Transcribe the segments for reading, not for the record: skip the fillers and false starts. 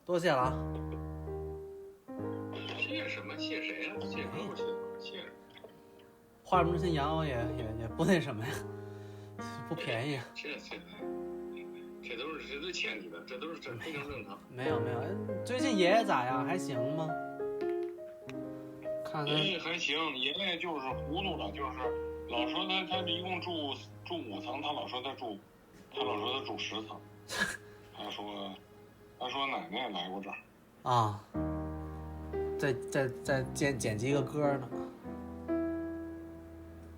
多谢了啊。谢什么？谢谁了？谢不用谢，谢什么？花木森养我也不那什么呀，不便宜。这都是欠你的，这都是非常正常。没有，最近爷爷咋样？还行吗？看看。爷爷还行，爷爷就是糊涂了，就是老说他一共住5层，他老说他住10层。他说奶奶也来过这儿啊，在剪辑一个歌呢。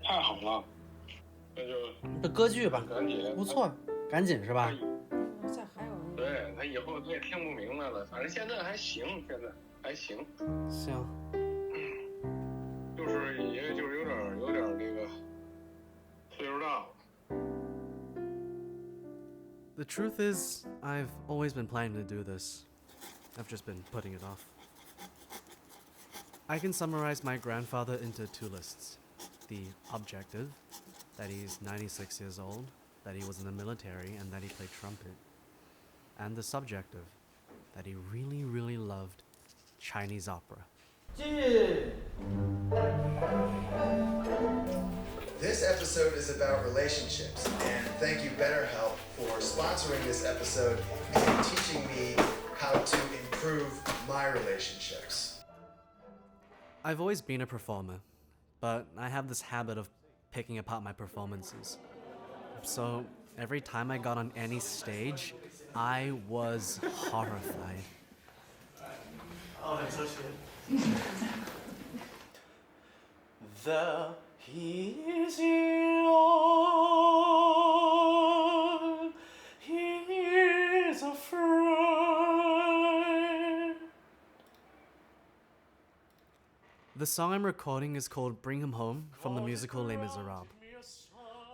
太好了，那就这歌剧吧，赶紧不错，赶紧是吧？这还有对他以后他也听不明白了，反正现在还行，行。就是爷爷就是有点这个岁数大了。The truth is, I've always been planning to do this. I've just been putting it off. I can summarize my grandfather into 2 lists. The objective, that he's 96 years old, that he was in the military, and that he played trumpet. And the subjective, that he really, really loved Chinese opera. This episode is about relationships, and thank you BetterHelp for sponsoring this episode and teaching me how to improve my relationships. I've always been a performer, but I have this habit of picking apart my performances. So every time I got on any stage, I was horrified. Oh, that's so shit. The He's young, he's a friend. The song I'm recording is called Bring Him Home from the musical Les Miserables.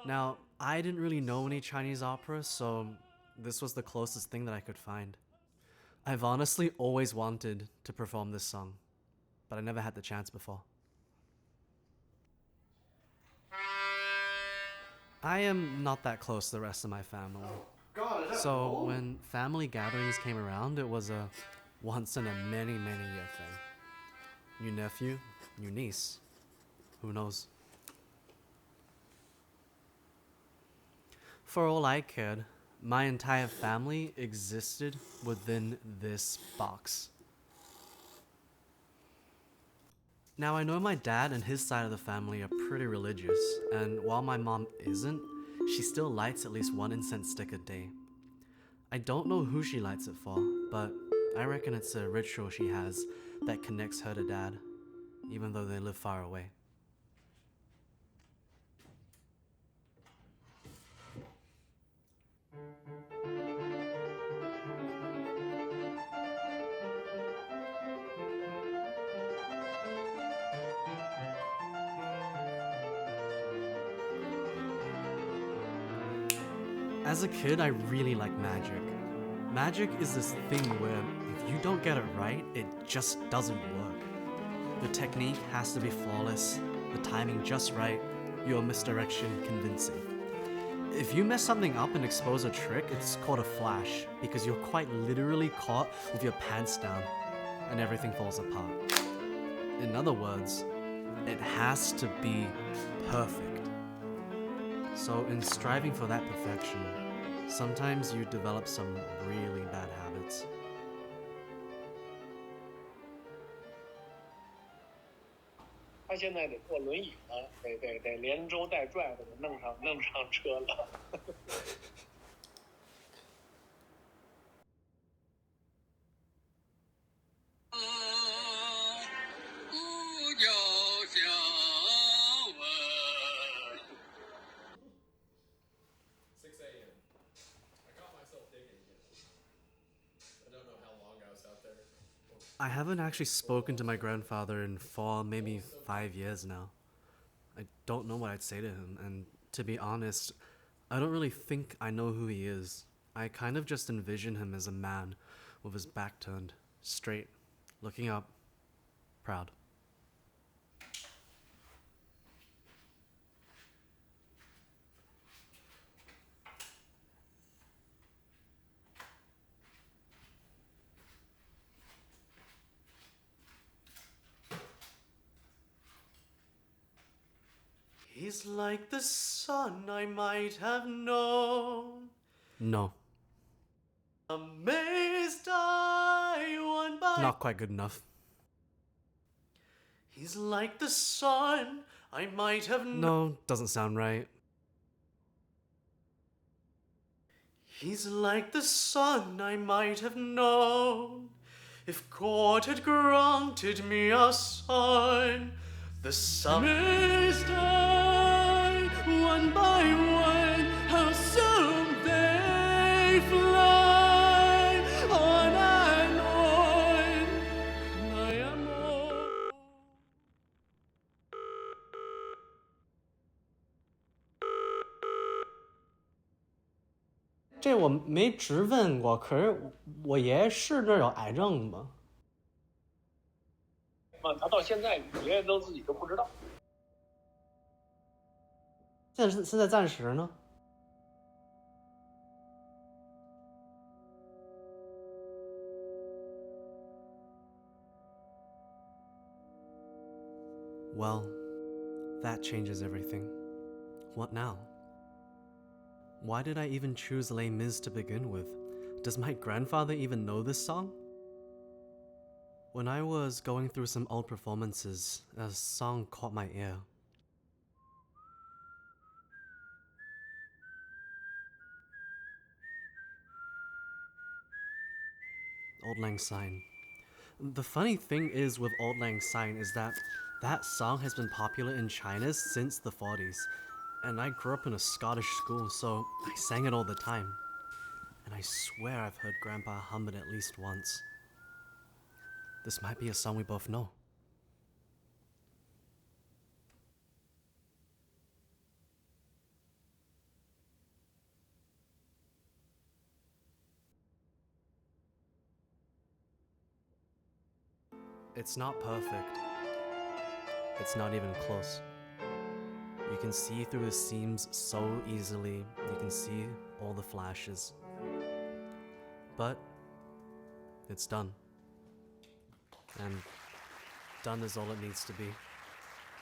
Now, I didn't really know any Chinese opera, so this was the closest thing that I could find. I've honestly always wanted to perform this song, but I never had the chance before. I am not that close to the rest of my family. So when family gatherings came around, it was a once in a many, many year thing. New nephew, new niece. Who knows? For all I cared, my entire family existed within this box. Now, I know my dad and his side of the family are pretty religious, and while my mom isn't, she still lights at least 1 incense stick a day. I don't know who she lights it for, but I reckon it's a ritual she has that connects her to dad, even though they live far away. As a kid, I really liked magic. Magic is this thing where if you don't get it right, it just doesn't work. The technique has to be flawless, the timing just right, your misdirection convincing. If you mess something up and expose a trick, it's called a flash, because you're quite literally caught with your pants down, and everything falls apart. In other words, it has to be perfect. So in striving for that perfection, sometimes you develop some really bad habits. 他现在得坐轮椅了，得连舟带拽的弄上车了。I haven't actually spoken to my grandfather in 4, maybe 5 years now. I don't know what I'd say to him, and to be honest, I don't really think I know who he is. I kind of just envision him as a man with his back turned, straight, looking up, proud. He's like the sun I might have known. No. Amazed I won by. Not quite good enough. He's like the sun I might have known. No, doesn't sound right. He's like the sun I might have known. If God had granted me a son, the sun is I, one by one, how soon they fly, on and on, and I am all. 这我没直问过，可是我爷爷是那儿有癌症吗？他到现在你爷爷都自己都不知道。现在暂时呢？Well, that changes everything. What now? Why did I even choose Les Mis to begin with? Does my grandfather even know this song? When I was going through some old performances, a song caught my ear. Auld Lang Syne. The funny thing is with Auld Lang Syne is that that song has been popular in China since the 40s. And I grew up in a Scottish school, so I sang it all the time. And I swear I've heard Grandpa hum it at least once. This might be a song we both know. It's not perfect. It's not even close. You can see through the seams so easily. You can see all the flashes. But it's done. And done is all it needs to be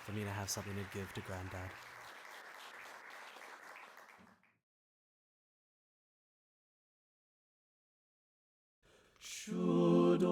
for me to have something to give to Granddad. Should